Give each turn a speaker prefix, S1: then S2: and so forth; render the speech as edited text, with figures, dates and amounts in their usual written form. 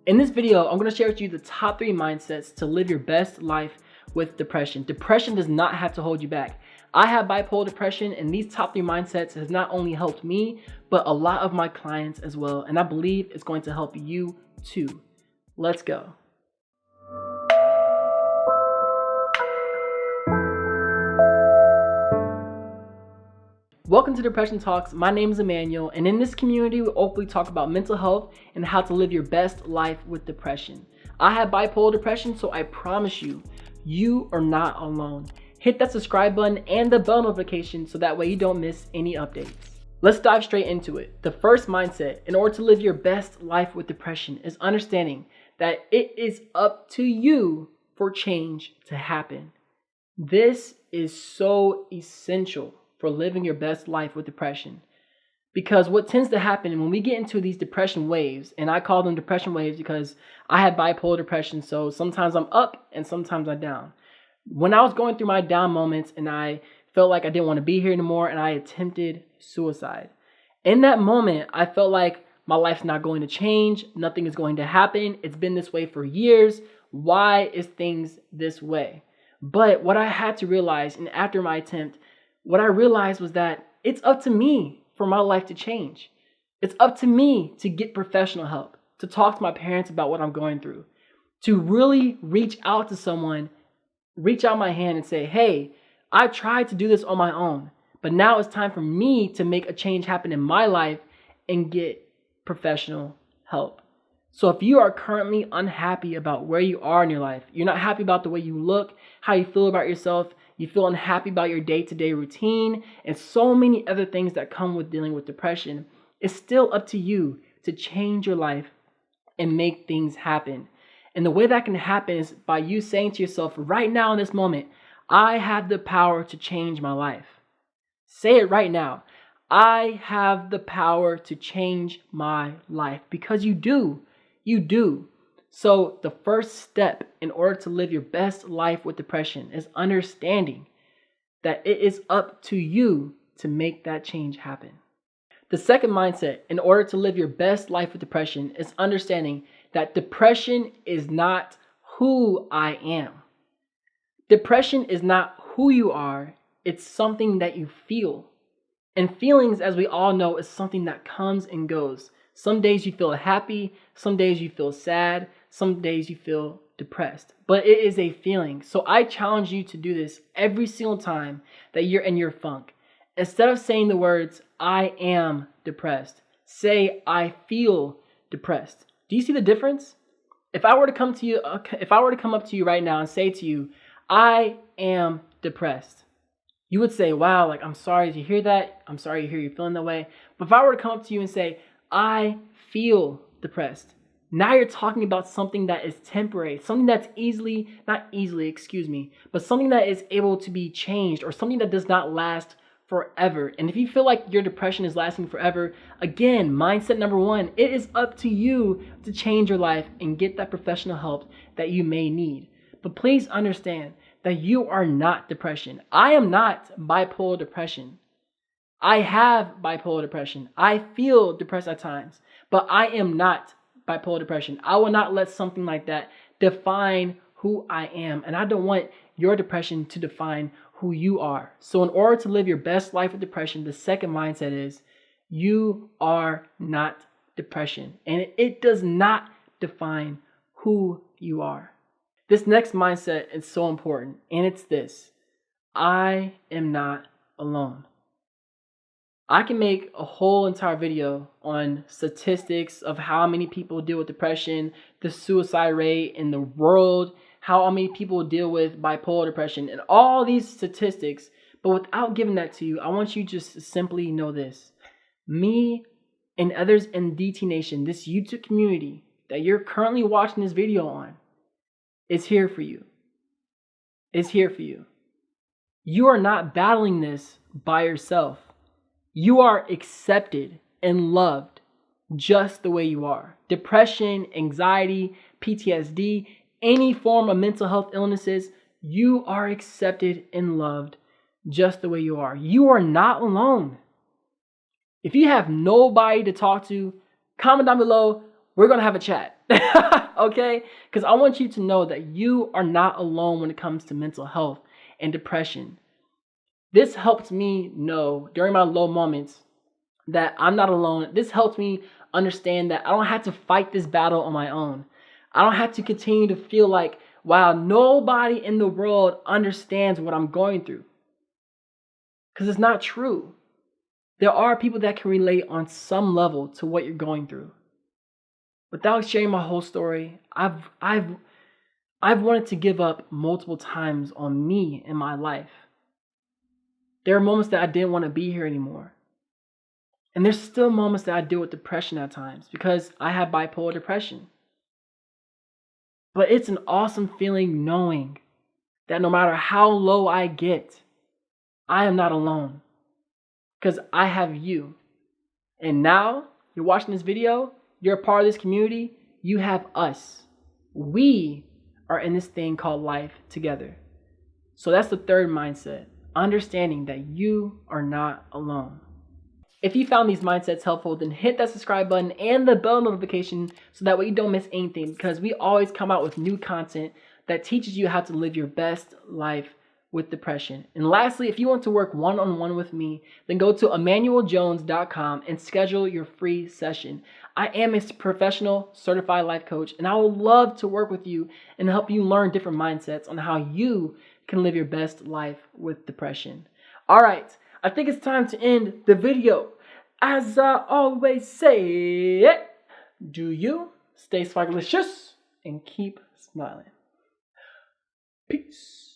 S1: In this video, I'm going to share with you the top 3 mindsets to live your best life with depression. Depression does not have to hold you back. I have bipolar depression, and these top 3 mindsets has not only helped me, but a lot of my clients as well. And I believe it's going to help you too. Let's go. Welcome to Depression Talks. My name is Emmanuel, and in this community, we openly talk about mental health and how to live your best life with depression. I have bipolar depression, so I promise you, you are not alone. Hit that subscribe button and the bell notification so that way you don't miss any updates. Let's dive straight into it. The first mindset in order to live your best life with depression is understanding that it is up to you for change to happen. This is so essential for living your best life with depression. Because what tends to happen when we get into these depression waves, and I call them depression waves because I have bipolar depression, so sometimes I'm up and sometimes I'm down. When I was going through my down moments and I felt like I didn't want to be here anymore and I attempted suicide. In that moment, I felt like my life's not going to change, nothing is going to happen, it's been this way for years, why is things this way? But what I had to realize, and after my attempt, what I realized was that it's up to me for my life to change. It's up to me to get professional help, to talk to my parents about what I'm going through, to really reach out to someone, reach out my hand and say, hey, I tried to do this on my own, but now it's time for me to make a change happen in my life and get professional help. So if you are currently unhappy about where you are in your life, you're not happy about the way you look, how you feel about yourself, you feel unhappy about your day-to-day routine, and so many other things that come with dealing with depression, it's still up to you to change your life and make things happen. And the way that can happen is by you saying to yourself, right now in this moment, I have the power to change my life. Say it right now. I have the power to change my life, because you do. You do. So the first step in order to live your best life with depression is understanding that it is up to you to make that change happen. The second mindset in order to live your best life with depression is understanding that depression is not who I am. Depression is not who you are, it's something that you feel. And feelings, as we all know, is something that comes and goes. Some days you feel happy, some days you feel sad, some days you feel depressed. But it is a feeling. So I challenge you to do this every single time that you're in your funk. Instead of saying the words, I am depressed, say, I feel depressed. Do you see the difference? If I were to come up to you right now and say to you, I am depressed, you would say, wow, like, I'm sorry to hear that. I'm sorry to hear you feeling that way. But if I were to come up to you and say, I feel depressed, now you're talking about something that is temporary, something that's but something that is able to be changed, or something that does not last forever. And if you feel like your depression is lasting forever, again, mindset number 1, it is up to you to change your life and get that professional help that you may need. But please understand that you are not depression. I am not bipolar depression. I have bipolar depression. I feel depressed at times, but I am not bipolar depression. I will not let something like that define who I am. And I don't want your depression to define who you are. So in order to live your best life with depression, the second mindset is you are not depression. And it does not define who you are. This next mindset is so important, and it's this: I am not alone. I can make a whole entire video on statistics of how many people deal with depression, the suicide rate in the world, how many people deal with bipolar depression, and all these statistics. But without giving that to you, I want you just to simply know this. Me and others in DT Nation, this YouTube community that you're currently watching this video on, is here for you. It's here for you. You are not battling this by yourself. You are accepted and loved just the way you are. Depression, anxiety, PTSD, any form of mental health illnesses, you are accepted and loved just the way you are. You are not alone. If you have nobody to talk to, comment down below, we're going to have a chat. Okay? Because I want you to know that you are not alone when it comes to mental health and depression. This helped me know during my low moments that I'm not alone. This helped me understand that I don't have to fight this battle on my own. I don't have to continue to feel like, wow, nobody in the world understands what I'm going through. Because it's not true. There are people that can relate on some level to what you're going through. Without sharing my whole story, I've wanted to give up multiple times on me in my life. There are moments that I didn't want to be here anymore. And there's still moments that I deal with depression at times because I have bipolar depression. But it's an awesome feeling knowing that no matter how low I get, I am not alone because I have you. And now you're watching this video, you're a part of this community, you have us. We are in this thing called life together. So that's the third mindset, understanding that you are not alone. If you found these mindsets helpful, then hit that subscribe button and the bell notification so that way you don't miss anything, because we always come out with new content that teaches you how to live your best life with depression. And lastly, if you want to work one-on-one with me, then go to emmanueljones.com and schedule your free session. I am a professional certified life coach, and I would love to work with you and help you learn different mindsets on how you can live your best life with depression. All right, I think it's time to end the video. As I always say, do you stay swagalicious and keep smiling. Peace.